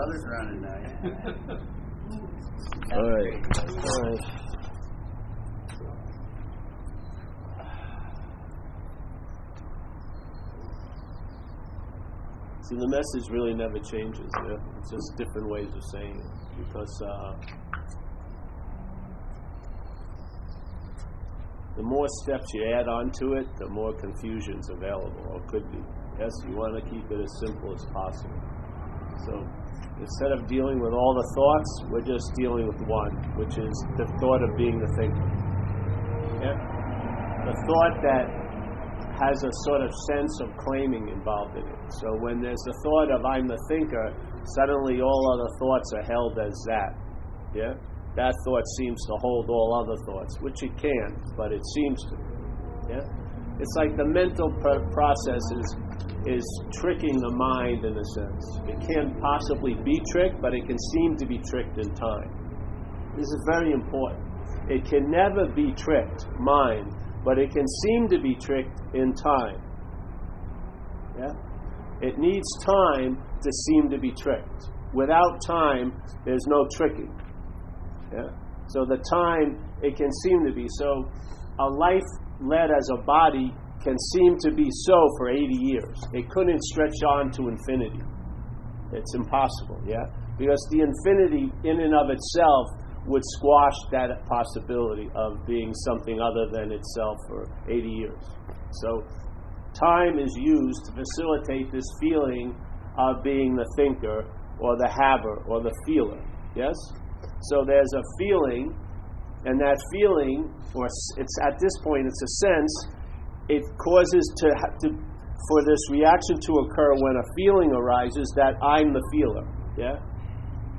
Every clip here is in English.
brother's running now. All right. See, the message really never changes. Yeah? It's just different ways of saying it. Because the more steps you add onto it, the more confusion's available, or could be. Yes, you want to keep it as simple as possible. So instead of dealing with all the thoughts, we're just dealing with one, which is the thought of being the thinker. Yeah? The thought that has a sort of sense of claiming involved in it. So when there's the thought of I'm the thinker, suddenly all other thoughts are held as that. Yeah? That thought seems to hold all other thoughts, which it can, but it seems to. Yeah? It's like the mental process is tricking the mind in a sense. It can't possibly be tricked, but it can seem to be tricked in time. This is very important. It can never be tricked, mind, but it can seem to be tricked in time. Yeah? It needs time to seem to be tricked. Without time, there's no tricking. Yeah? So the time, it can seem to be. So a life led as a body can seem to be so for 80 years. It couldn't stretch on to infinity. It's impossible, yeah? Because the infinity in and of itself would squash that possibility of being something other than itself for 80 years. So time is used to facilitate this feeling of being the thinker or the haver or the feeler, yes? So there's a feeling, and that feeling, or it's at this point, it's a sense, it causes for this reaction to occur when a feeling arises that I'm the feeler, yeah?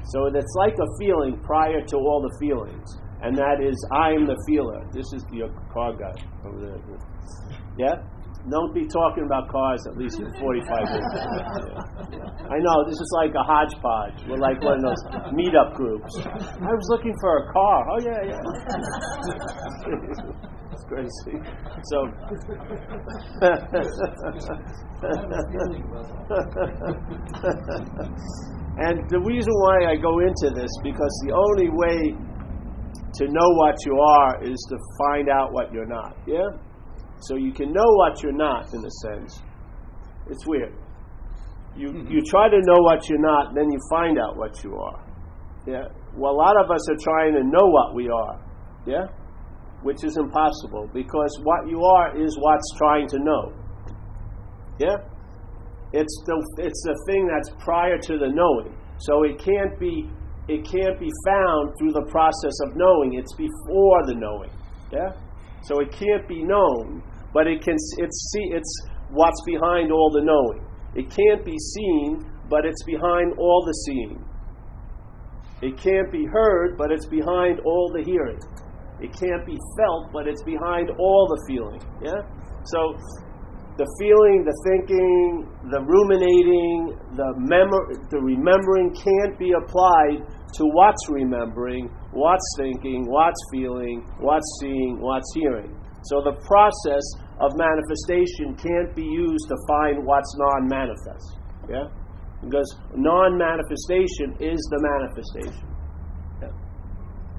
So it's like a feeling prior to all the feelings, and that is I'm the feeler. This is the car guy over there. Yeah? Don't be talking about cars at least in 45 minutes. Yeah. I know, this is like a hodgepodge. We're like one of those meetup groups. I was looking for a car. Oh, yeah. It's crazy. So, and the reason why I go into this, because the only way to know what you are is to find out what you're not. Yeah? So you can know what you're not, in a sense. It's weird. You try to know what you're not, then you find out what you are. Yeah? Well, a lot of us are trying to know what we are. Yeah? Which is impossible, because what you are is what's trying to know. Yeah? It's the thing that's prior to the knowing. So it can't be found through the process of knowing. It's before the knowing. Yeah? So it can't be known, but it's what's behind all the knowing. It can't be seen, but it's behind all the seeing. It can't be heard, but it's behind all the hearing. It can't be felt, but it's behind all the feeling. Yeah? So the feeling, the thinking, the ruminating, the remembering can't be applied to what's remembering, what's thinking, what's feeling, what's seeing, what's hearing. So the process of manifestation can't be used to find what's non-manifest. Yeah? Because non-manifestation is the manifestation. Yeah?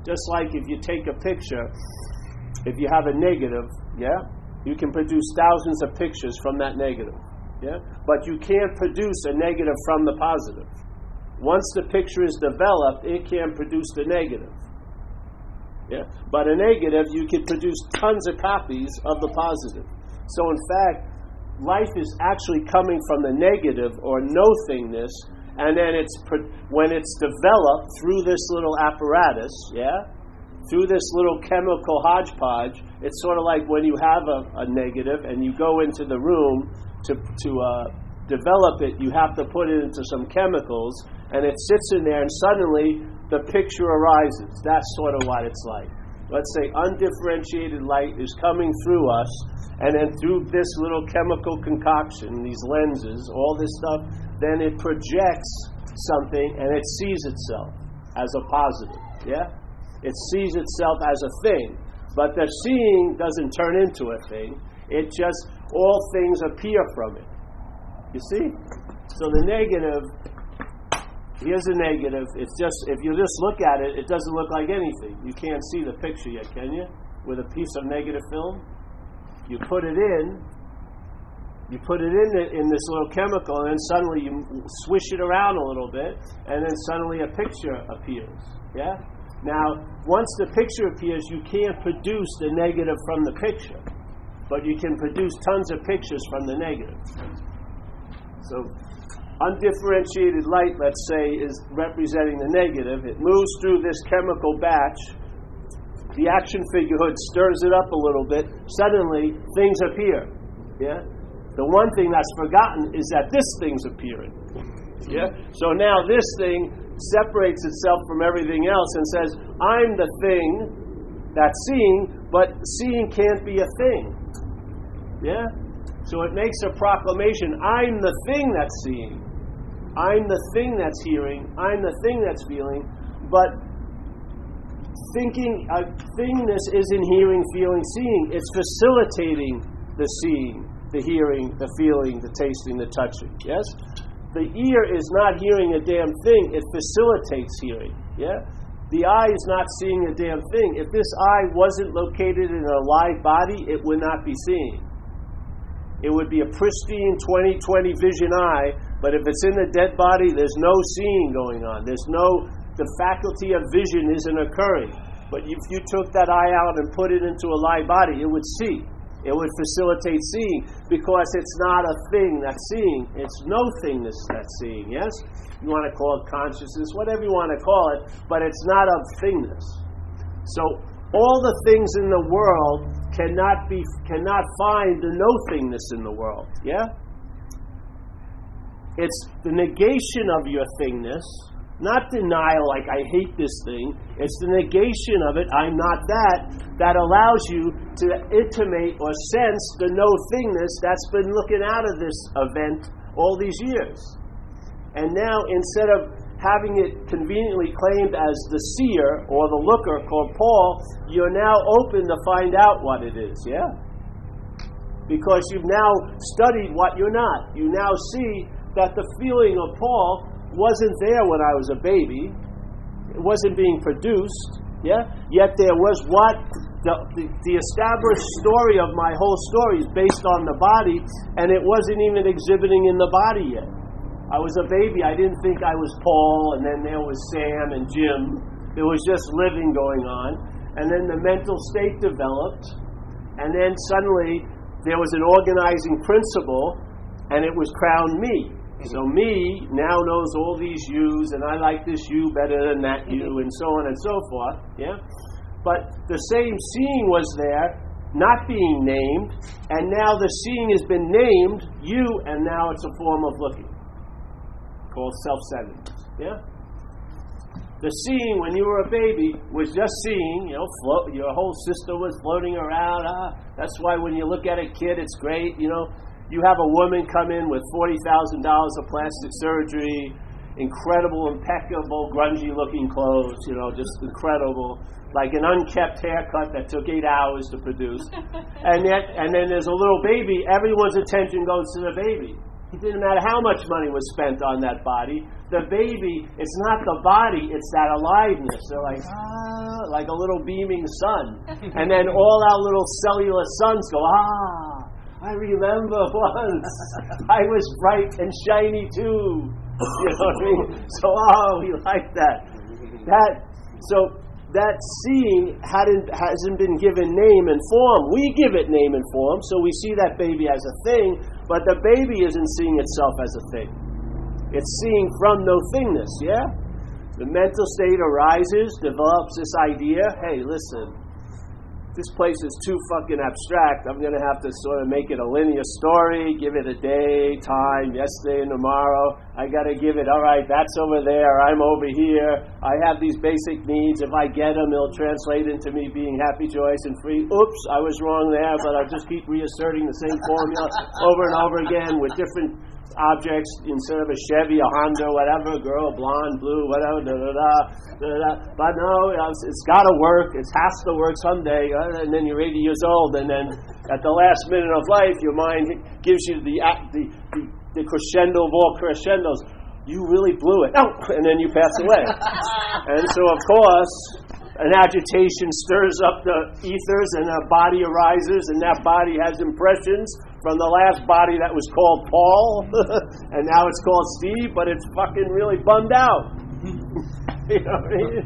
Just like if you take a picture, if you have a negative, yeah, you can produce thousands of pictures from that negative. Yeah? But you can't produce a negative from the positive. Once the picture is developed, it can produce the negative. Yeah? But a negative, you can produce tons of copies of the positive. So in fact, life is actually coming from the negative or no-thingness, and then when it's developed through this little apparatus, yeah, through this little chemical hodgepodge, it's sort of like when you have a negative and you go into the room to develop it, you have to put it into some chemicals, and it sits in there, and suddenly the picture arises. That's sort of what it's like. Let's say undifferentiated light is coming through us, and then through this little chemical concoction, these lenses, all this stuff, then it projects something, and it sees itself as a positive. Yeah? It sees itself as a thing. But the seeing doesn't turn into a thing. It just, all things appear from it. You see? So the negative Here's a negative. It's just, if you just look at it, it doesn't look like anything. You can't see the picture yet, can you? With a piece of negative film. You put it in this little chemical, and then suddenly you swish it around a little bit, and then suddenly a picture appears. Yeah? Now, once the picture appears, you can't produce the negative from the picture, but you can produce tons of pictures from the negative. So, undifferentiated light, let's say, is representing the negative. It moves through this chemical batch. The action figure hood stirs it up a little bit. Suddenly, things appear. Yeah? The one thing that's forgotten is that this thing's appearing. Yeah? So now this thing separates itself from everything else and says, I'm the thing that's seeing, but seeing can't be a thing. Yeah? So it makes a proclamation, I'm the thing that's seeing. I'm the thing that's hearing. I'm the thing that's feeling. But thinking, thingness isn't hearing, feeling, seeing. It's facilitating the seeing, the hearing, the feeling, the tasting, the touching. Yes? The ear is not hearing a damn thing. It facilitates hearing. Yeah? The eye is not seeing a damn thing. If this eye wasn't located in a live body, it would not be seeing. It would be a pristine 20/20 vision eye, but if it's in the dead body, there's no seeing going on. The faculty of vision isn't occurring. But if you took that eye out and put it into a live body, it would see. It would facilitate seeing, because it's not a thing that's seeing. It's no thingness that's seeing, yes? You want to call it consciousness, whatever you want to call it, but it's not of thingness. So all the things in the world cannot find the no thingness in the world, yeah? It's the negation of your thingness, not denial, like I hate this thing. It's the negation of it, I'm not that allows you to intimate or sense the no thingness that's been looking out of this event all these years. And now, instead of having it conveniently claimed as the seer or the looker called Paul, you're now open to find out what it is, yeah? Because you've now studied what you're not. You now see that the feeling of Paul wasn't there when I was a baby. It wasn't being produced. Yeah? Yet there was what? The established story of my whole story is based on the body, and it wasn't even exhibiting in the body yet. I was a baby. I didn't think I was Paul, and then there was Sam and Jim. There was just living going on. And then the mental state developed, and then suddenly there was an organizing principle, and it was crowned me. So me now knows all these yous, and I like this you better than that you, and so on and so forth. Yeah? But the same seeing was there, not being named, and now the seeing has been named, you, and now it's a form of looking, called self-centeredness. Yeah? The seeing when you were a baby was just seeing, your whole system was floating around. That's why when you look at a kid, it's great, You have a woman come in with $40,000 of plastic surgery, incredible, impeccable, grungy-looking clothes, just incredible, like an unkept haircut that took 8 hours to produce. And then there's a little baby. Everyone's attention goes to the baby. It didn't matter how much money was spent on that body. The baby, it's not the body, it's that aliveness. They're like a little beaming sun. And then all our little cellular suns go, I remember once I was bright and shiny too. You know what I mean? So, we like that. That seeing hasn't been given name and form. We give it name and form, so we see that baby as a thing, but the baby isn't seeing itself as a thing. It's seeing from no thingness, yeah? The mental state arises, develops this idea, hey, listen, this place is too fucking abstract. I'm going to have to sort of make it a linear story, give it a day, time, yesterday and tomorrow. I got to give it, all right, that's over there, I'm over here. I have these basic needs. If I get them, it'll translate into me being happy, joyous, and free. Oops, I was wrong there, but I'll just keep reasserting the same formula over and over again with different objects. Instead of a Chevy, a Honda, whatever, girl, blonde, blue, whatever, But no, it's got to work. It has to work someday. And then you're 80 years old, and then at the last minute of life, your mind gives you the crescendo of all crescendos. you really blew it. Oh, and then you pass away. And so, of course, an agitation stirs up the ethers and a body arises, and that body has impressions from the last body that was called Paul, and now it's called Steve, but it's fucking really bummed out. You know what I mean?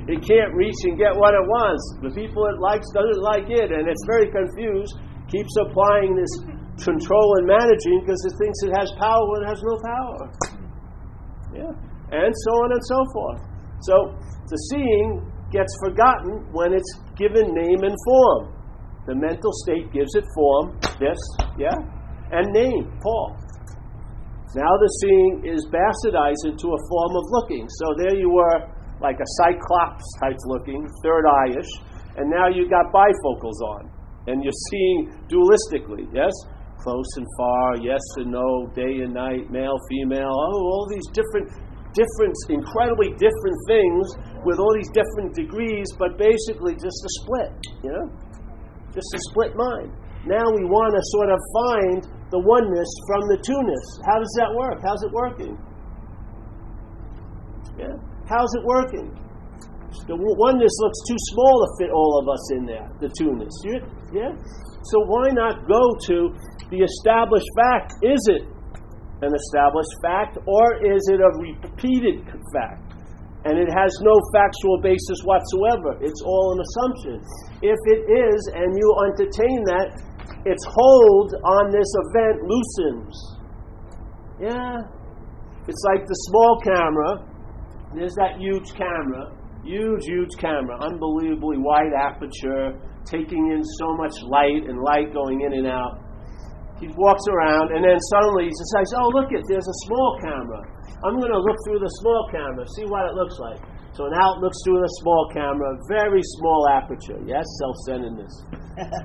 It can't reach and get what it wants. The people it likes doesn't like it, and it's very confused, keeps applying this control and managing because it thinks it has power when it has no power. Yeah. And so on and so forth. So the seeing gets forgotten when it's given name and form. The mental state gives it form, this, yeah, and name, Paul. Now the seeing is bastardized into a form of looking. So there you were, like a cyclops type looking, third eye-ish, and now you got bifocals on, and you're seeing dualistically, yes? Close and far, yes and no, day and night, male, female, all these different, incredibly different things with all these different degrees, but basically just a split, you know? Just a split mind. Now we want to sort of find the oneness from the two-ness. How does that work? How's it working? Yeah? How's it working? The oneness looks too small to fit all of us in there, the two-ness. Yeah? So why not go to the established fact? Is it an established fact, or is it a repeated fact? And it has no factual basis whatsoever. It's all an assumption. If it is, and you entertain that, its hold on this event loosens. Yeah. It's like the small camera. There's that huge camera. Huge camera. Unbelievably wide aperture, taking in so much light and light going in and out. He walks around, and then suddenly he says, oh, look it, there's a small camera. I'm going to look through the small camera, see what it looks like. So now it looks through the small camera, very small aperture. Yes, self-centeredness.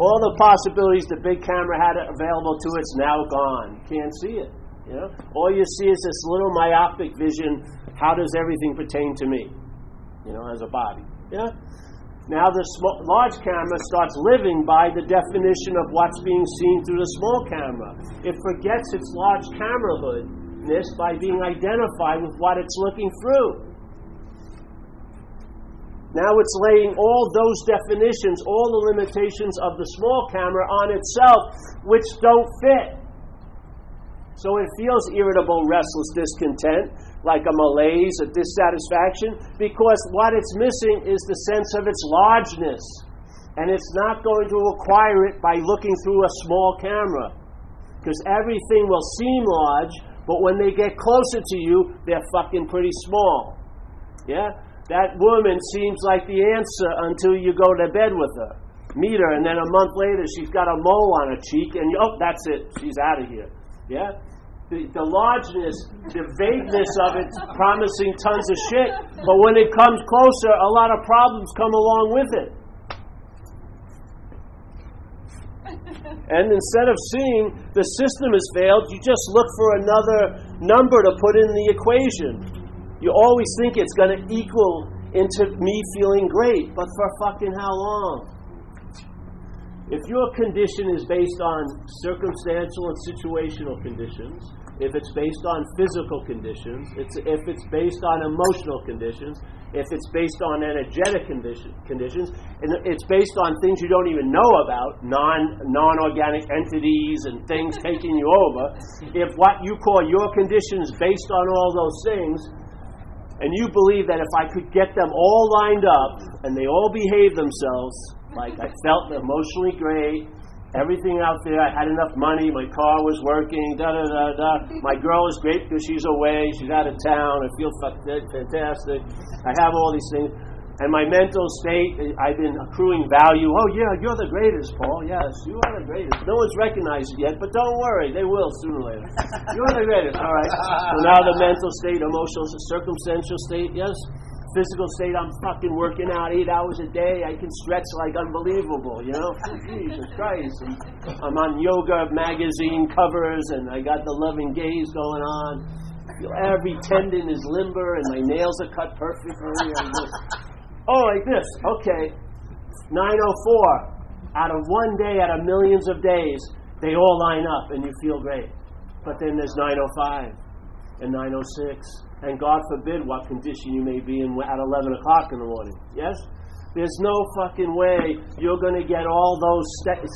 All the possibilities the big camera had available to it's now gone. Can't see it. You know, all you see is this little myopic vision. How does everything pertain to me? You know, as a body. Yeah. Now the large camera starts living by the definition of what's being seen through the small camera. It forgets its large camerahoodness by being identified with what it's looking through. Now it's laying all those definitions, all the limitations of the small camera on itself, which don't fit. So it feels irritable, restless, discontent, like a malaise, a dissatisfaction, because what it's missing is the sense of its largeness. And it's not going to acquire it by looking through a small camera. Because everything will seem large, but when they get closer to you, they're fucking pretty small. Yeah? That woman seems like the answer until you go to bed with her. Meet her, and then a month later, she's got a mole on her cheek, and that's it. She's out of here. Yeah? The largeness, the vagueness of it, promising tons of shit, but when it comes closer, a lot of problems come along with it. And instead of seeing the system has failed, you just look for another number to put in the equation. You always think it's going to equal into me feeling great, but for fucking how long? If your condition is based on circumstantial and situational conditions, if it's based on physical conditions, if it's based on emotional conditions, if it's based on energetic conditions, and it's based on things you don't even know about, non-organic entities and things taking you over, if what you call your conditions based on all those things, and you believe that if I could get them all lined up and they all behave themselves, like I felt emotionally great, everything out there, I had enough money, my car was working, my girl is great because she's away, she's out of town, I feel fantastic, I have all these things, and my mental state, I've been accruing value. Oh yeah, you're the greatest, Paul. Yes, you are the greatest. No one's recognized it yet, but don't worry, they will sooner or later. You're the greatest. All right. So now the mental state, emotional, circumstantial state, yes. Physical state, I'm fucking working out 8 hours a day. I can stretch like unbelievable, you know? Jesus Christ. And I'm on yoga magazine covers, and I got the loving gaze going on. Every tendon is limber, and my nails are cut perfectly. Like this. Okay. 9:04. Out of one day, out of millions of days, they all line up, and you feel great. But then there's 9:05. and 9:06, and God forbid what condition you may be in at 11 o'clock in the morning. Yes? There's no fucking way you're going to get all those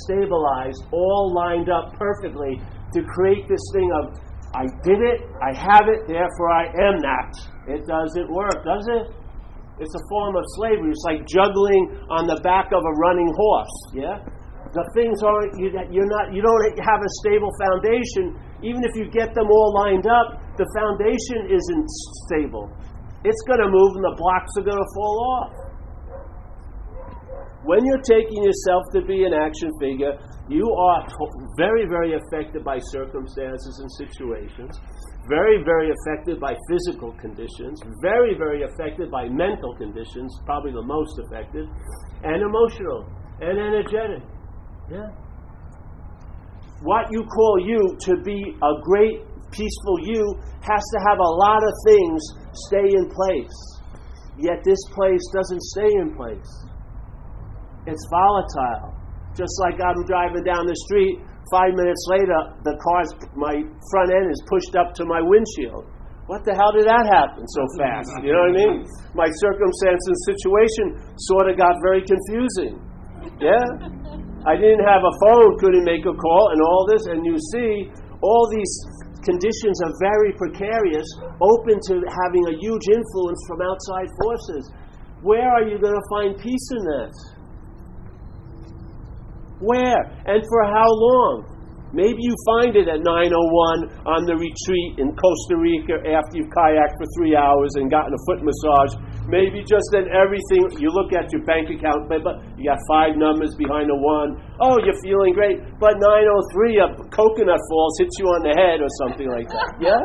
stabilized, all lined up perfectly to create this thing of, I did it, I have it, therefore I am that. It doesn't work, does it? It's a form of slavery. It's like juggling on the back of a running horse. Yeah? The things aren't, you don't have a stable foundation. Even if you get them all lined up, the foundation isn't stable. It's going to move and the blocks are going to fall off. When you're taking yourself to be an action figure, you are very, very affected by circumstances and situations, very, very affected by physical conditions, very, very affected by mental conditions, probably the most affected, and emotional, and energetic. Yeah. What you call you to be a great, peaceful you has to have a lot of things stay in place. Yet this place doesn't stay in place. It's volatile. Just like I'm driving down the street, 5 minutes later, my front end is pushed up to my windshield. What the hell did that happen so fast? You know what I mean? My circumstance and situation sort of got very confusing. Yeah? I didn't have a phone, couldn't make a call, and all this, and you see, all these conditions are very precarious, open to having a huge influence from outside forces. Where are you going to find peace in that? Where? And for how long? Maybe you find it at 9:01 on the retreat in Costa Rica after you've kayaked for 3 hours and gotten a foot massage. Maybe just then everything, you look at your bank account, but you got 5 numbers behind a 1. Oh, you're feeling great. But 9:03, a coconut falls, hits you on the head or something like that. Yeah?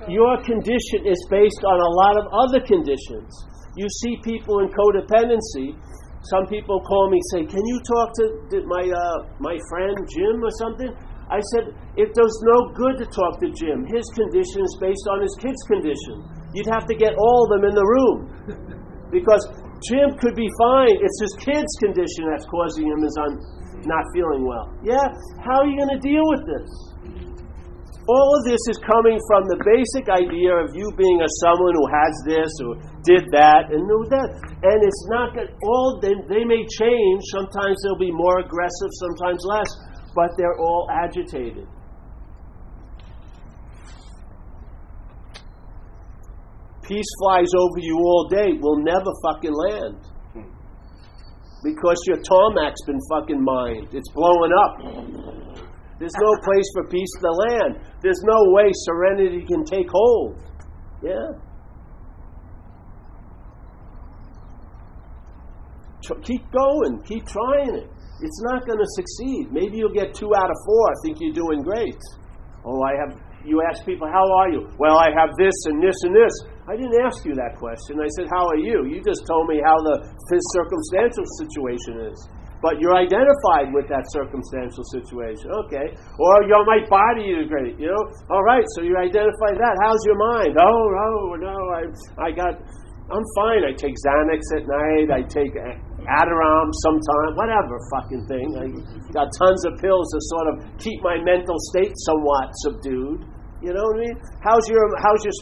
Your condition is based on a lot of other conditions. You see people in codependency. Some people call me, say, "Can you talk to my friend Jim or something?" I said, "It does no good to talk to Jim. His condition is based on his kid's condition. You'd have to get all of them in the room. Because Jim could be fine. It's his kid's condition that's causing him not feeling well." Yeah? How are you going to deal with this? All of this is coming from the basic idea of you being someone who has this or did that and knew that. And it's not that they may change. Sometimes they'll be more aggressive, sometimes less. But they're all agitated. Peace flies over you all day, will never fucking land. Because your tarmac's been fucking mined. It's blowing up. There's no place for peace to land. There's no way serenity can take hold. Yeah? Keep going. Keep trying it. It's not going to succeed. Maybe you'll get 2 out of 4. I think you're doing great. You ask people, how are you? Well, I have this and this and this. I didn't ask you that question. I said, how are you? You just told me how the circumstantial situation is. But you're identified with that circumstantial situation. Okay. Or my body is great, you know. All right, so you identify that. How's your mind? Oh, no, I'm fine. I take Xanax at night. I take Adderall sometimes. Whatever fucking thing. I got tons of pills to sort of keep my mental state somewhat subdued. You know what I mean? How's your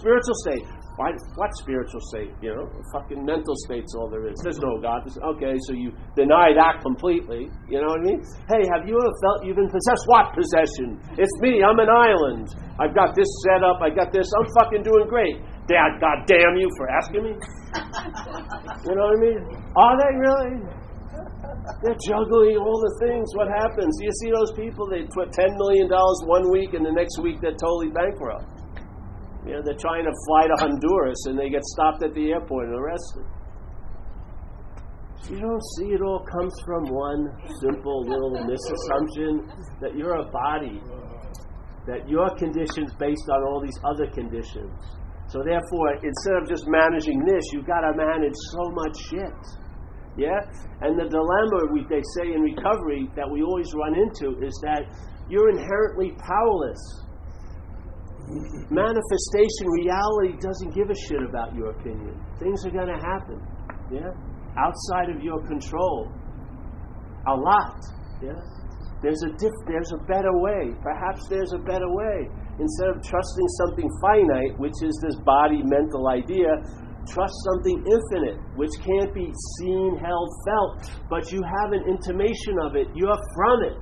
spiritual state? What spiritual state? You know, fucking mental state's all there is. There's no God. Okay, so you deny that completely. You know what I mean? Hey, have you ever felt you've been possessed? What possession? It's me. I'm an island. I've got this set up. I got this. I'm fucking doing great. Dad, God damn you for asking me. You know what I mean? Are they really? They're juggling all the things. What happens? You see those people, they put $10 million one week and the next week they're totally bankrupt. You know, they're trying to fly to Honduras and they get stopped at the airport and arrested. You don't see it all comes from one simple little misassumption that you're a body, that your condition's based on all these other conditions. So therefore, instead of just managing this, you've got to manage so much shit. Yeah? And the dilemma, they say in recovery, that we always run into is that you're inherently powerless. Manifestation, reality doesn't give a shit about your opinion. Things are going to happen. Yeah? Outside of your control. A lot. Yeah? There's a better way. Perhaps there's a better way. Instead of trusting something finite, which is this body mental idea, trust something infinite, which can't be seen, held, felt, but you have an intimation of it. You're from it.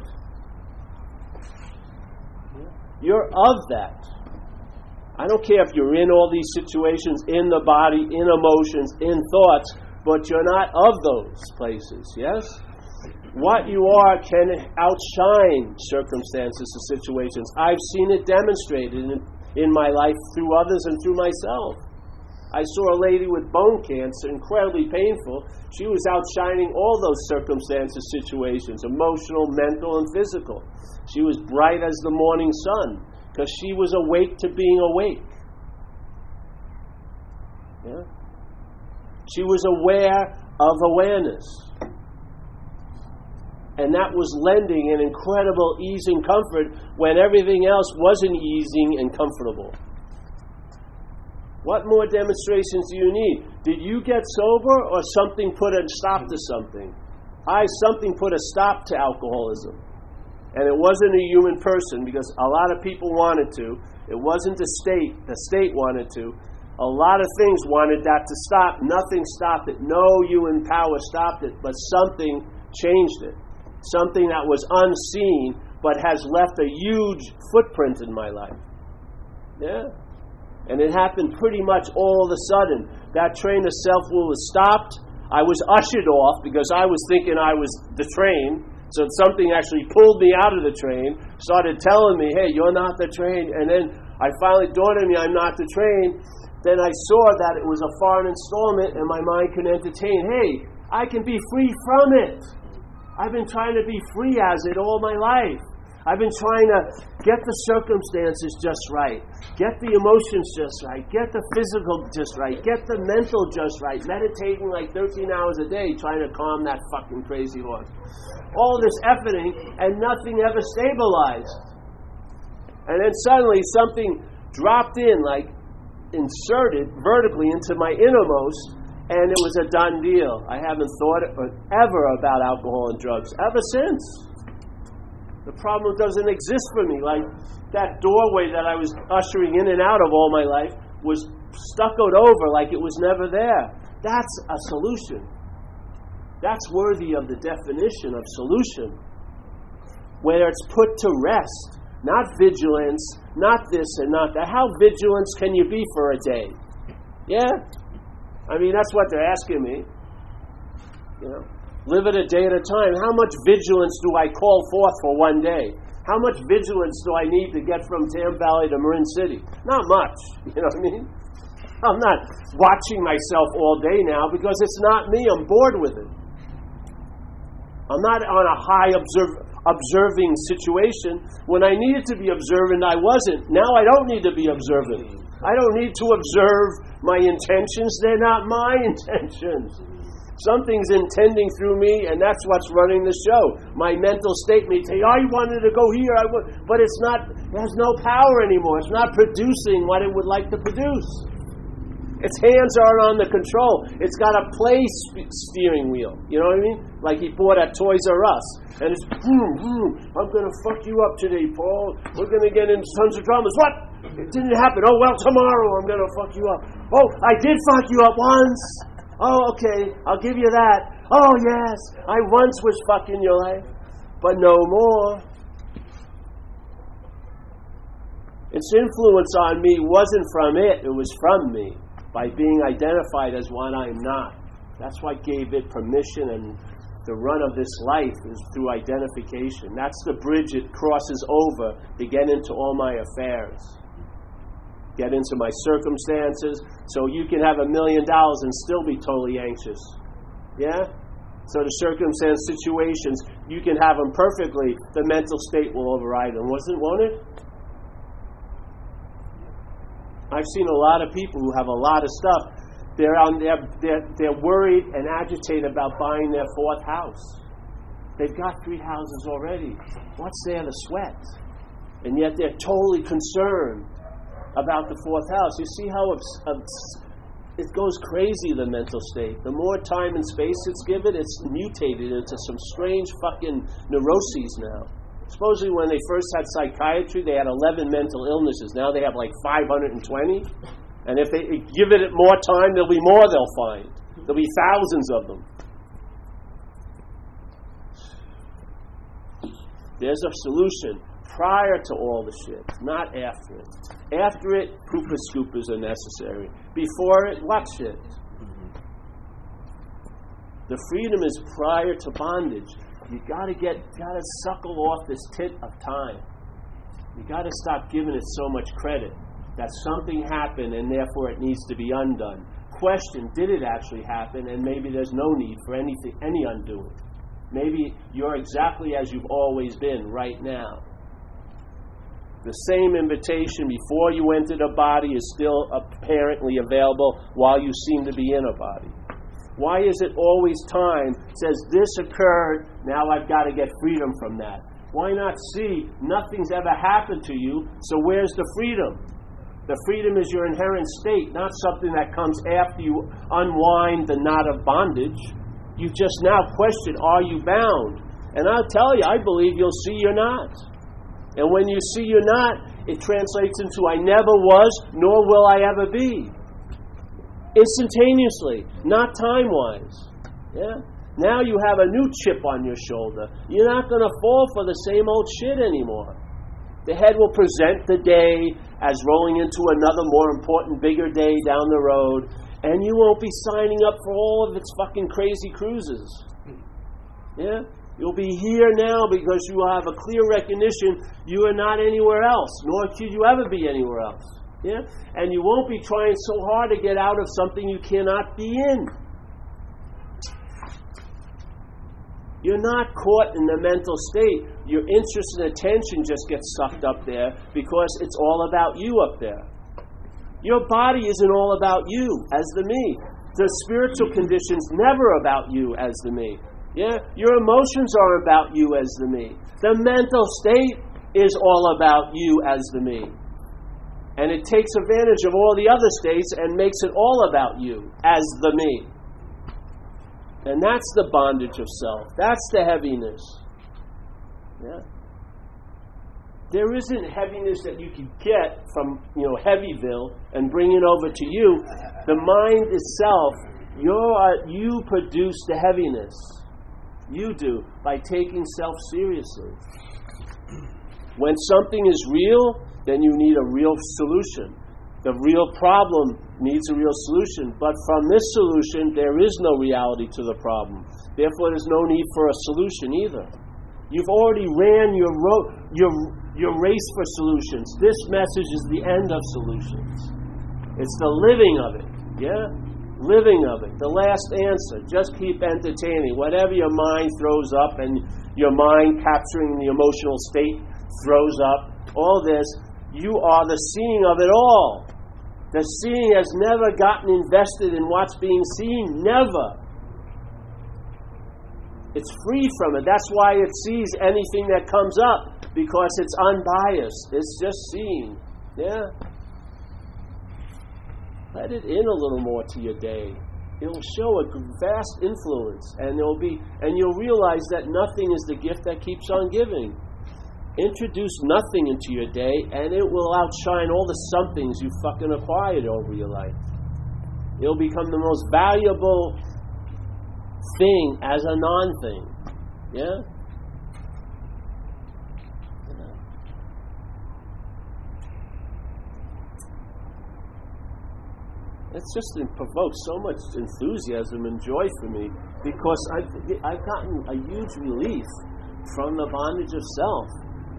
You're of that. I don't care if you're in all these situations, in the body, in emotions, in thoughts, but you're not of those places, yes? What you are can outshine circumstances and situations. I've seen it demonstrated in my life through others and through myself. I saw a lady with bone cancer, incredibly painful. She was outshining all those circumstances, situations, emotional, mental, and physical. She was bright as the morning sun because she was awake to being awake. Yeah? She was aware of awareness. And that was lending an incredible ease and comfort when everything else wasn't easing and comfortable. What more demonstrations do you need? Did you get sober or something put a stop to something? Something put a stop to alcoholism. And it wasn't a human person because a lot of people wanted to. It wasn't the state. The state wanted to. A lot of things wanted that to stop. Nothing stopped it. No human power stopped it, but something changed it. Something that was unseen but has left a huge footprint in my life. Yeah? And it happened pretty much all of a sudden. That train of self-will was stopped. I was ushered off because I was thinking I was the train. So something actually pulled me out of the train, started telling me, hey, you're not the train. And then I finally dawned on me, I'm not the train. Then I saw that it was a foreign installment and my mind can entertain, hey, I can be free from it. I've been trying to be free as it all my life. I've been trying to get the circumstances just right, get the emotions just right, get the physical just right, get the mental just right, meditating like 13 hours a day, trying to calm that fucking crazy horse. All this efforting, and nothing ever stabilized. And then suddenly something dropped in, like inserted vertically into my innermost, and it was a done deal. I haven't thought ever about alcohol and drugs ever since. The problem doesn't exist for me. Like that doorway that I was ushering in and out of all my life was stuccoed over like it was never there. That's a solution. That's worthy of the definition of solution. Where it's put to rest. Not vigilance, not this and not that. How vigilant can you be for a day? Yeah? I mean, that's what they're asking me. You know? Live it a day at a time. How much vigilance do I call forth for one day? How much vigilance do I need to get from Tam Valley to Marin City? Not much. You know what I mean? I'm not watching myself all day now because it's not me. I'm bored with it. I'm not on a high observing situation. When I needed to be observant, I wasn't. Now I don't need to be observant. I don't need to observe my intentions. They're not my intentions. Something's intending through me, and that's what's running the show. My mental state may say, I wanted to go here, but it's not. It has no power anymore. It's not producing what it would like to produce. Its hands aren't on the control. It's got a play steering wheel. You know what I mean? Like he bought at Toys R Us. And it's, I'm going to fuck you up today, Paul. We're going to get into tons of dramas. What? It didn't happen. Oh, well, tomorrow I'm going to fuck you up. Oh, I did fuck you up once. Oh, okay, I'll give you that. Oh, yes, I once was fucking your life, but no more. Its influence on me wasn't from it was from me, by being identified as what I'm not. That's what gave it permission, and the run of this life is through identification. That's the bridge it crosses over to get into all my affairs. Get into my circumstances, so you can have $1 million and still be totally anxious. Yeah? So the circumstance situations, you can have them perfectly. The mental state will override them, won't it? I've seen a lot of people who have a lot of stuff. They're worried and agitated about buying their 4th house. They've got 3 houses already. What's there to sweat? And yet they're totally concerned about the 4th house. You see how it goes crazy, the mental state. The more time and space it's given, it's mutated into some strange fucking neuroses now. Supposedly when they first had psychiatry, they had 11 mental illnesses. Now they have like 520. And if they give it more time, there'll be more they'll find. There'll be thousands of them. There's a solution prior to all the shit, not after it. After it, pooper scoopers are necessary. Before it, what shit? The freedom is prior to bondage. You gotta suckle off this tit of time. You gotta stop giving it so much credit that something happened and therefore it needs to be undone. Question, did it actually happen? And maybe there's no need for any undoing. Maybe you're exactly as you've always been right now. The same invitation before you entered a body is still apparently available while you seem to be in a body. Why is it always time? It says this occurred, now I've got to get freedom from that. Why not see nothing's ever happened to you, so where's the freedom? The freedom is your inherent state, not something that comes after you unwind the knot of bondage. You just now question, are you bound? And I'll tell you, I believe you'll see you're not. And when you see you're not, it translates into I never was, nor will I ever be. Instantaneously, not time-wise. Yeah? Now you have a new chip on your shoulder. You're not going to fall for the same old shit anymore. The head will present the day as rolling into another more important, bigger day down the road, and you won't be signing up for all of its fucking crazy cruises. Yeah? You'll be here now because you will have a clear recognition you are not anywhere else, nor could you ever be anywhere else. Yeah? And you won't be trying so hard to get out of something you cannot be in. You're not caught in the mental state. Your interest and attention just gets sucked up there because it's all about you up there. Your body isn't all about you as the me. The spiritual condition's never about you as the me. Yeah? Your emotions are about you as the me. The mental state is all about you as the me. And it takes advantage of all the other states and makes it all about you as the me. And that's the bondage of self. That's the heaviness. Yeah. There isn't heaviness that you can get from, Heavyville and bring it over to you. The mind itself, you produce the heaviness. You do, by taking self seriously. When something is real, then you need a real solution. The real problem needs a real solution. But from this solution, there is no reality to the problem. Therefore, there's no need for a solution either. You've already ran your race for solutions. This message is the end of solutions. It's the living of it. Yeah? Living of it. The last answer. Just keep entertaining. Whatever your mind throws up and your mind capturing the emotional state throws up, all this, you are the seeing of it all. The seeing has never gotten invested in what's being seen. Never. It's free from it. That's why it sees anything that comes up, because it's unbiased. It's just seeing. Yeah? Let it in a little more to your day. It'll show a vast influence, and you'll realize that nothing is the gift that keeps on giving. Introduce nothing into your day, and it will outshine all the somethings you fucking acquired over your life. It'll become the most valuable thing as a non-thing. Yeah? It provokes so much enthusiasm and joy for me, because I've gotten a huge relief from the bondage of self.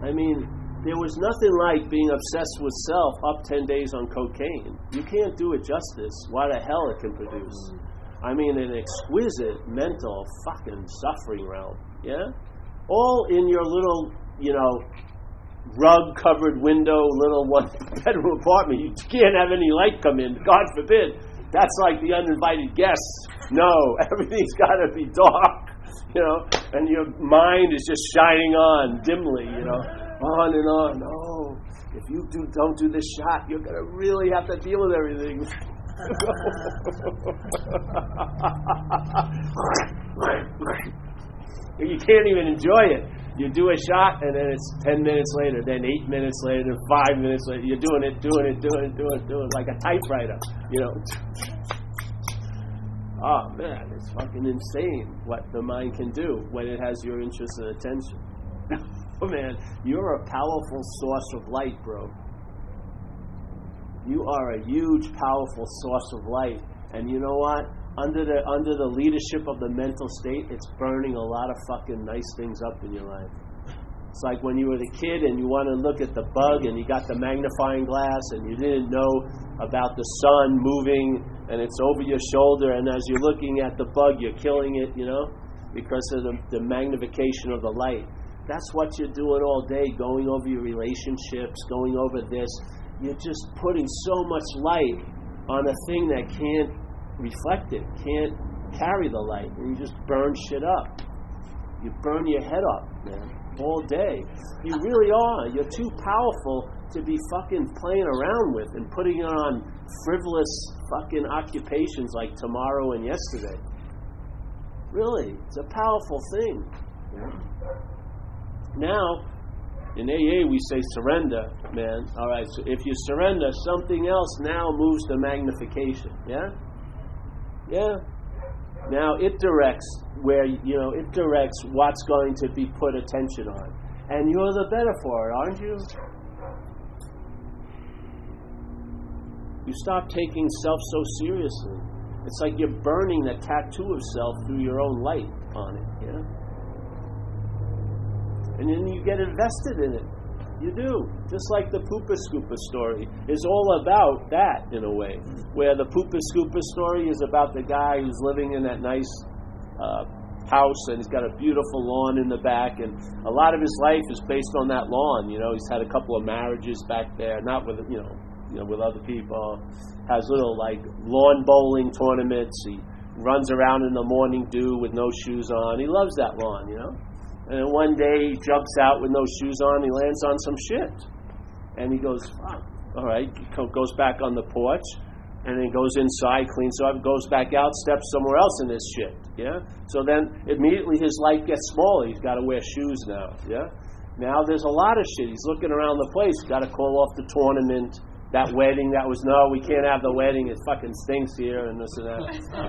I mean, there was nothing like being obsessed with self up 10 days on cocaine. You can't do it justice. What the hell it can produce. I mean, an exquisite mental fucking suffering realm. Yeah? All in your little, rug-covered window, little one-bedroom apartment. You can't have any light come in. God forbid. That's like the uninvited guests. No, everything's got to be dark. And your mind is just shining on dimly, on and on. Oh, if you don't do this shot, you're going to really have to deal with everything. You can't even enjoy it. You do a shot, and then it's 10 minutes later, then 8 minutes later, then 5 minutes later. You're doing it like a typewriter, you know. Oh, man, it's fucking insane what the mind can do when it has your interest and attention. Oh, man, you're a powerful source of light, bro. You are a huge, powerful source of light. And you know what? Under the leadership of the mental state, it's burning a lot of fucking nice things up in your life. It's like when you were a kid and you want to look at the bug and you got the magnifying glass and you didn't know about the sun moving and it's over your shoulder, and as you're looking at the bug, you're killing it, you know, because of the magnification of the light. That's what you're doing all day, going over your relationships, going over this. You're just putting so much light on a thing that can't reflect it, can't carry the light, and you just burn shit up. You burn your head up, man, all day. You really are. You're too powerful to be fucking playing around with and putting it on frivolous fucking occupations like tomorrow and yesterday. Really, it's a powerful thing. Yeah? Now, in AA we say surrender, man. All right, so if you surrender, something else now moves to magnification. Yeah? Yeah. Now it directs it directs what's going to be put attention on. And you're the better for it, aren't you? You stop taking self so seriously. It's like you're burning the tattoo of self through your own light on it, yeah? And then you get invested in it. You do. Just like the Poopa Scoopa story is all about that in a way. Where the Poopa Scoopa story is about the guy who's living in that nice house and he's got a beautiful lawn in the back, and a lot of his life is based on that lawn. You know, he's had a couple of marriages back there, not with with other people. Has little like lawn bowling tournaments. He runs around in the morning dew with no shoes on. He loves that lawn, you know. And then one day he jumps out with no shoes on, he lands on some shit. And he goes, fuck. All right, he goes back on the porch, and then goes inside, cleans up, goes back out, steps somewhere else in this shit. Yeah? So then immediately his life gets smaller. He's got to wear shoes now. Yeah? Now there's a lot of shit. He's looking around the place, got to call off the tournament. That wedding, no, we can't have the wedding. It fucking stinks here and this and that.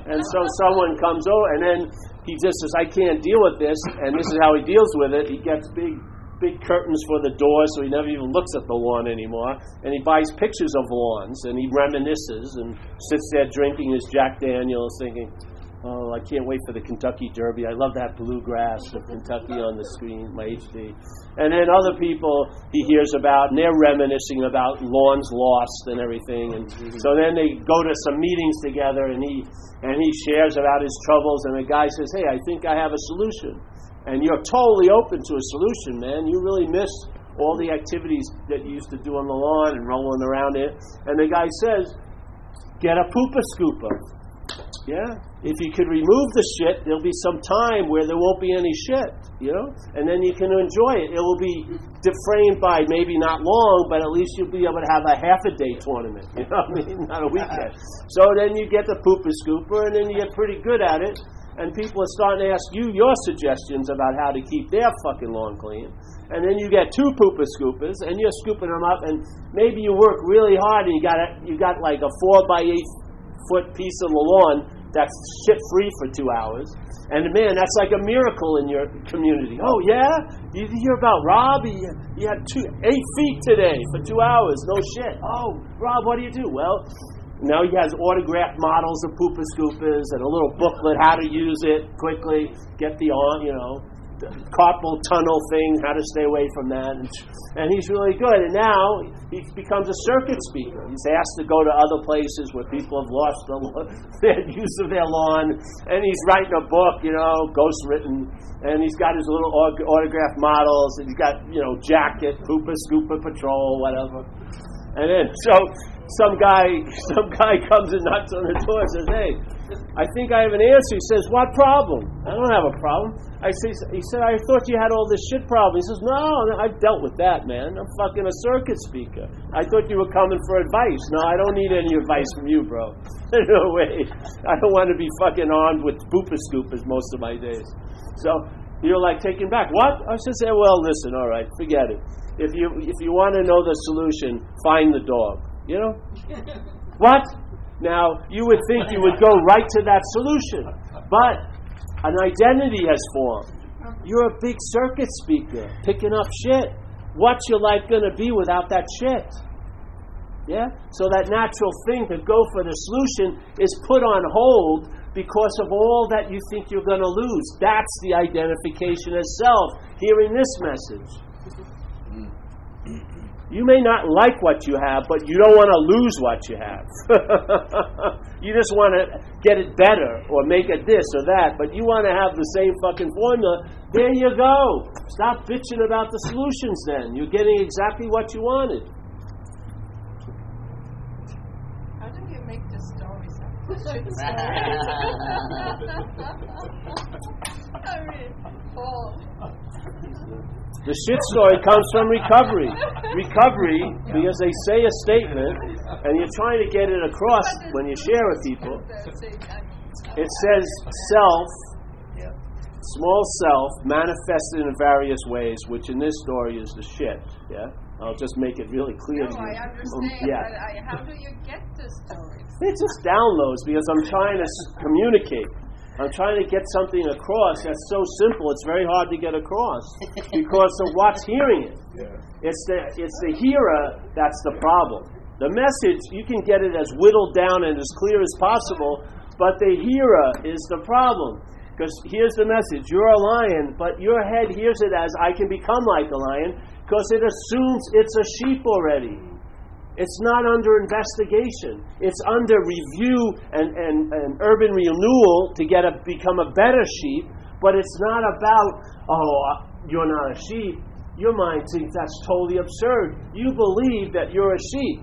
And so someone comes over, and then he just says, I can't deal with this. And this is how he deals with it. He gets big curtains for the door, so he never even looks at the lawn anymore. And he buys pictures of lawns, and he reminisces and sits there drinking his Jack Daniels, thinking, oh, I can't wait for the Kentucky Derby. I love that bluegrass of Kentucky on the screen, my HD. And then other people he hears about, and they're reminiscing about lawns lost and everything. And so then they go to some meetings together, and he shares about his troubles, and the guy says, hey, I think I have a solution. And you're totally open to a solution, man. You really miss all the activities that you used to do on the lawn and rolling around it. And the guy says, get a Poopa Scoopa. Yeah? If you could remove the shit, there'll be some time where there won't be any shit, you know? And then you can enjoy it. It will be deframed by maybe not long, but at least you'll be able to have a half-a-day tournament, you know what I mean? Not a weekend. So then you get the Poopa Scooper, and then you get pretty good at it, and people are starting to ask you your suggestions about how to keep their fucking lawn clean. And then you get 2 Poopa Scoopers, and you're scooping them up, and maybe you work really hard, and you got like a 4x8 foot piece of the lawn that's shit-free for 2 hours. And man, that's like a miracle in your community. Oh, yeah? You hear about Rob? He had 8 feet today for 2 hours. No shit. Oh, Rob, what do you do? Well, now he has autographed models of Poopa Scoopers and a little booklet how to use it quickly, get the carpal tunnel thing, how to stay away from that. And he's really good. And now he becomes a circuit speaker. He's asked to go to other places where people have lost their use of their lawn. And he's writing a book, ghost written. And he's got his little autographed models. And he's got, jacket, Poopa Scoopa Patrol, whatever. And then, so some guy comes and knocks on the door and says, hey, I think I have an answer. He says, what problem? I don't have a problem. He said, I thought you had all this shit problem. He says, no, I've dealt with that, man. I'm fucking a circuit speaker. I thought you were coming for advice. No, I don't need any advice from you, bro. No way. I don't want to be fucking armed with Poopa Scoopers most of my days. So You're like taken back. What? I should say, well, listen, all right, forget it. If you want to know the solution, find the dog. You know? What? Now, you would think you would go right to that solution. But an identity has formed. You're a big circuit speaker, picking up shit. What's your life going to be without that shit? Yeah? So that natural thing to go for the solution is put on hold because of all that you think you're going to lose. That's the identification as self, hearing this message. You may not like what you have, but you don't want to lose what you have. You just want to get it better or make it this or that, but you want to have the same fucking formula. There you go. Stop bitching about the solutions then. You're getting exactly what you wanted. How do you make the stories up? I mean, Paul. The shit story comes from recovery. Recovery, because they say a statement, and you're trying to get it across when you share with people. It says self, small self, manifested in various ways, which in this story is the shit. Yeah, I'll just make it really clear to you. I understand, but how do you get the stories? It just downloads because I'm trying to communicate. I'm trying to get something across that's so simple it's very hard to get across because of what's hearing it. It's the hearer that's the problem. The message, you can get it as whittled down and as clear as possible, but the hearer is the problem. Because here's the message, you're a lion, but your head hears it as I can become like a lion because it assumes it's a sheep already. It's not under investigation. It's under review and urban renewal to become a better sheep, but it's not about, you're not a sheep. Your mind thinks that's totally absurd. You believe that you're a sheep.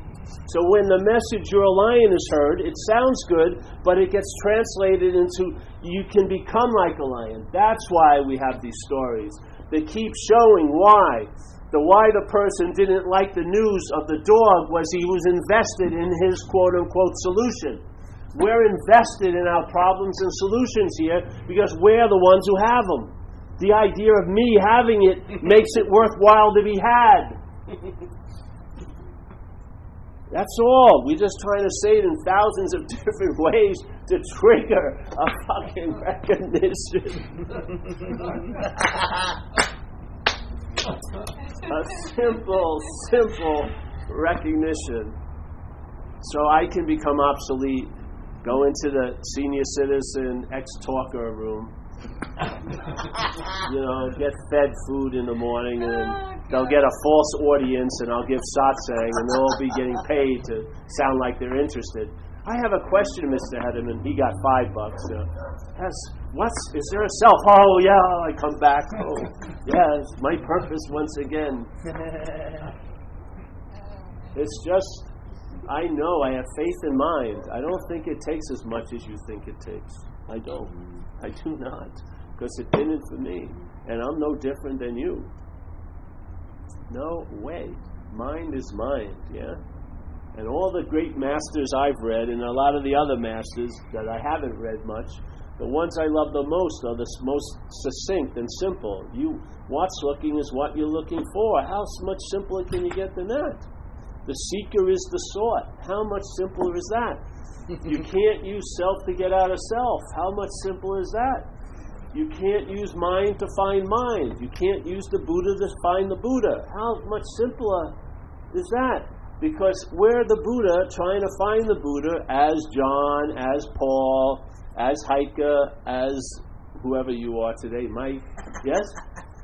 So when the message you're a lion is heard, it sounds good, but it gets translated into you can become like a lion. That's why we have these stories. They keep showing why. Why the person didn't like the news of the dog was he was invested in his quote-unquote solution. We're invested in our problems and solutions here because we're the ones who have them. The idea of me having it makes it worthwhile to be had. That's all. We're just trying to say it in thousands of different ways to trigger a fucking recognition. A simple recognition. So I can become obsolete, go into the senior citizen ex-talker room, get fed food in the morning, and they'll get a false audience, and I'll give satsang, and they'll all be getting paid to sound like they're interested. I have a question, Mr. Hederman. He got $5. Is there a self? Oh, yeah, I come back. Oh, yes, my purpose once again. It's just, I know, I have faith in mind. I don't think it takes as much as you think it takes. I don't. I do not. Because it didn't for me. And I'm no different than you. No way. Mind is mind, yeah? And all the great masters I've read, and a lot of the other masters that I haven't read much, the ones I love the most are the most succinct and simple. What's looking is what you're looking for. How much simpler can you get than that? The seeker is the sought. How much simpler is that? You can't use self to get out of self. How much simpler is that? You can't use mind to find mind. You can't use the Buddha to find the Buddha. How much simpler is that? Because we're the Buddha trying to find the Buddha as John, as Paul, as Heike, as whoever you are today, Mike. Yes?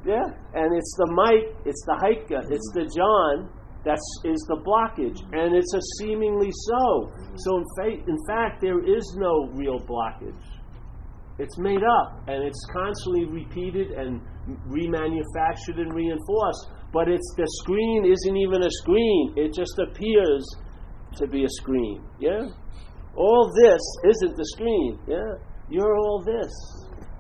Yeah? And it's the Mike, it's the Heike, it's the John that is the blockage. And it's a seemingly so. So in fact, there is no real blockage. It's made up, and it's constantly repeated and remanufactured and reinforced. But the screen isn't even a screen. It just appears to be a screen. Yeah? All this isn't the screen. Yeah? You're all this.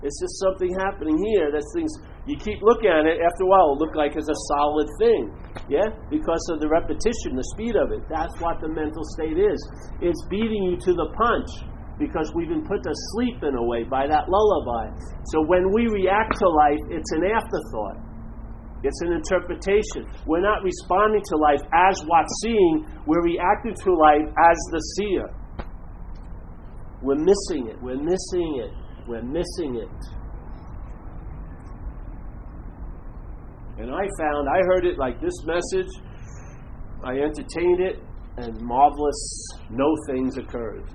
It's just something happening here. That's things you keep looking at it. After a while, it'll look like it's a solid thing. Yeah? Because of the repetition, the speed of it. That's what the mental state is. It's beating you to the punch. because we've been put to sleep in a way by that lullaby. So when we react to life, it's an afterthought. It's an interpretation. We're not responding to life as what's seeing. We're reacting to life as the seer. We're missing it. We're missing it. We're missing it. And I heard it like this message. I entertained it, and marvelous no things occurred.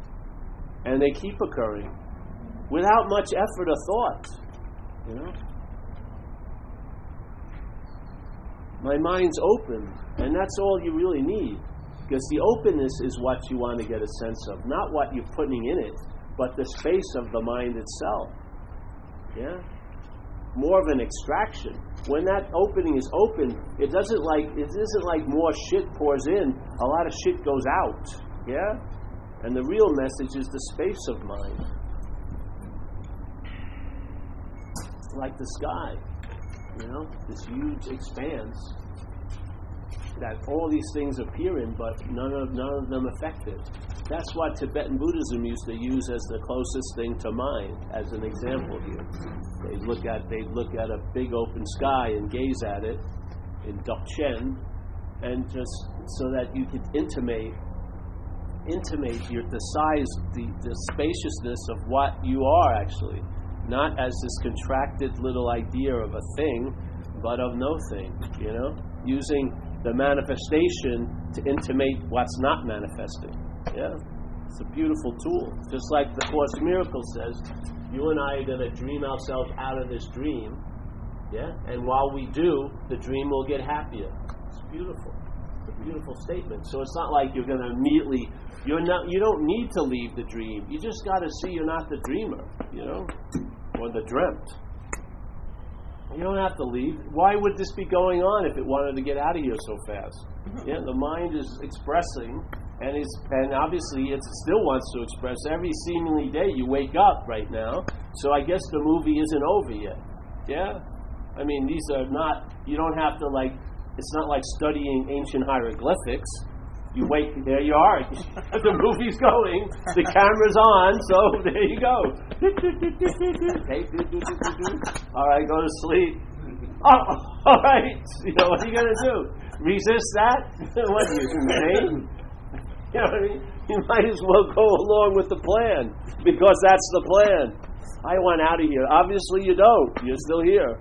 And they keep occurring without much effort or thought. You know? My mind's open, and that's all you really need. Because the openness is what you want to get a sense of, not what you're putting in it, but the space of the mind itself. Yeah? More of an extraction. When that opening is open, it isn't like more shit pours in, a lot of shit goes out. Yeah? And the real message is the space of mind. Like the sky. You know, this huge expanse that all these things appear in, but none of them affect it. That's what Tibetan Buddhism used to use as the closest thing to mind, as an example here. They'd look at a big open sky and gaze at it in Dzogchen, and just so that you could intimate the size, the spaciousness of what you are actually. Not as this contracted little idea of a thing, but of no thing, you know? Using the manifestation to intimate what's not manifesting. Yeah? It's a beautiful tool. Just like the Course in Miracles says, you and I are going to dream ourselves out of this dream, yeah? And while we do, the dream will get happier. It's beautiful. It's a beautiful statement. So it's not like you're going to immediately, you don't need to leave the dream. You just got to see you're not the dreamer, you know? Or the dreamt. You don't have to leave. Why would this be going on if it wanted to get out of here so fast? Yeah, the mind is expressing, and obviously it still wants to express every seemingly day. You wake up right now, so I guess the movie isn't over yet. Yeah, I mean these are not. You don't have to like. It's not like studying ancient hieroglyphics. You wait, there you are. The movie's going, the camera's on, so there you go. All right, go to sleep. Oh, all right. You know, what are you going to do? Resist that? What are you, insane? You know what I mean? You might as well go along with the plan, because that's the plan. I want out of here. Obviously you don't. You're still here.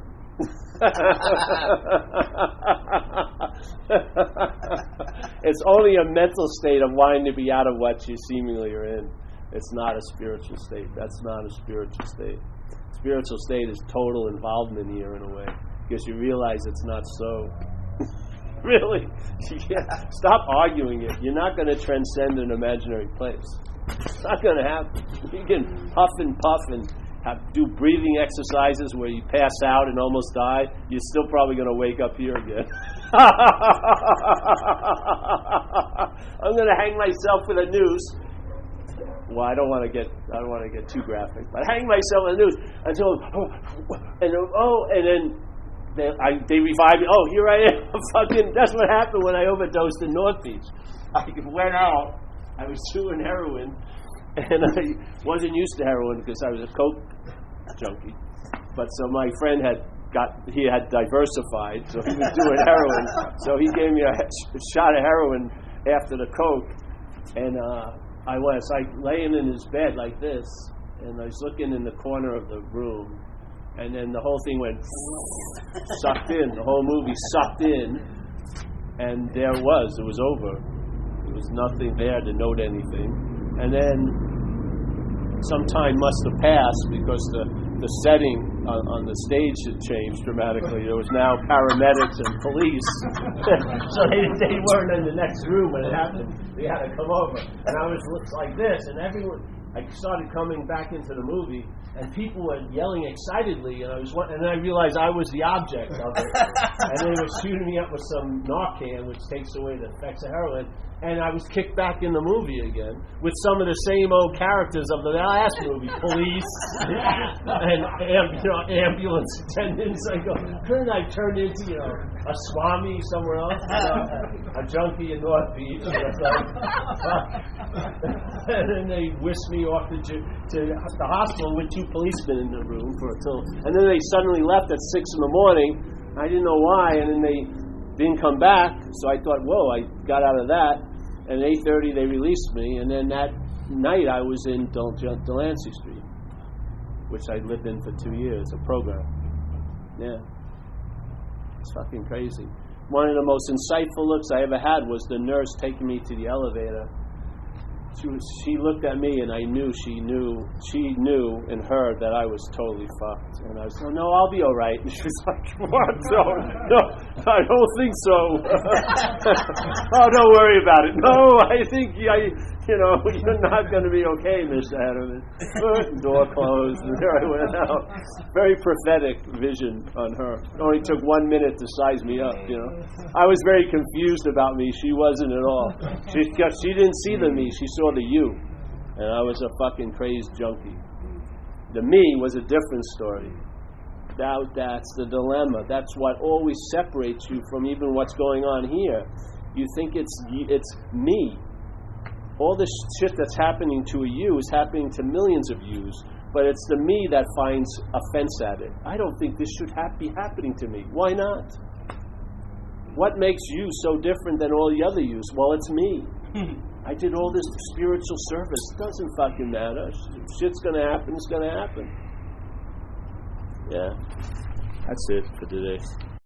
It's only a mental state of wanting to be out of what you seemingly are in. It's not a spiritual state. That's not a spiritual state. Spiritual state is total involvement here in a way, because you realize it's not so. Really? Yeah. Stop arguing it. You're not going to transcend an imaginary place. It's not going to happen. You can huff and puff and do breathing exercises where you pass out and almost die. You're still probably going to wake up here again. I'm going to hang myself with a noose. Well, I don't want to get too graphic, but hang myself with a noose until and then they revive me. Oh, here I am. Fucking. That's what happened when I overdosed in North Beach. I went out. I was chewing heroin. And I wasn't used to heroin because I was a coke junkie. But so my friend had diversified, so he was doing heroin. So he gave me a shot of heroin after the coke. And I was like laying in his bed like this, and I was looking in the corner of the room, and then the whole thing went sucked in. The whole movie sucked in, and there it was. It was over. There was nothing there to note anything. And then some time must have passed because the setting on the stage had changed dramatically. There was now paramedics and police. So they weren't in the next room when it happened. They had to come over. And I was like this, and I started coming back into the movie, and people were yelling excitedly, and I realized I was the object of it. And they were shooting me up with some Narcan, which takes away the effects of heroin. And I was kicked back in the movie again with some of the same old characters of the last movie, police and ambulance attendants. I go, couldn't I turn into a Swami somewhere else, a junkie in North Beach? And then they whisked me off to the hospital with 2 policemen in the room and then they suddenly left at 6 in the morning. I didn't know why, and then they didn't come back. So I thought, whoa, I got out of that. And at 8:30 they released me, and then that night I was in Delancey Street, which I lived in for 2 years, a program. Yeah. It's fucking crazy. One of the most insightful looks I ever had was the nurse taking me to the elevator. She looked at me, and I knew she knew in her that I was totally fucked. And I was like, no, I'll be all right. And she was like, what? No, I don't think so. Oh, don't worry about it. No, I think you're not going to be okay, Mr. Adams. Door closed, and there I went out. Very prophetic vision on her. It only took 1 minute to size me up, I was very confused about me. She wasn't at all. She didn't see the me. She saw the you. And I was a fucking crazed junkie. The me was a different story. That's the dilemma. That's what always separates you from even what's going on here. You think it's me. All this shit that's happening to a you is happening to millions of yous, but it's the me that finds offense at it. I don't think this should be happening to me. Why not? What makes you so different than all the other yous? Well, it's me. I did all this spiritual service. It doesn't fucking matter. Shit's going to happen. It's going to happen. Yeah. That's it for today.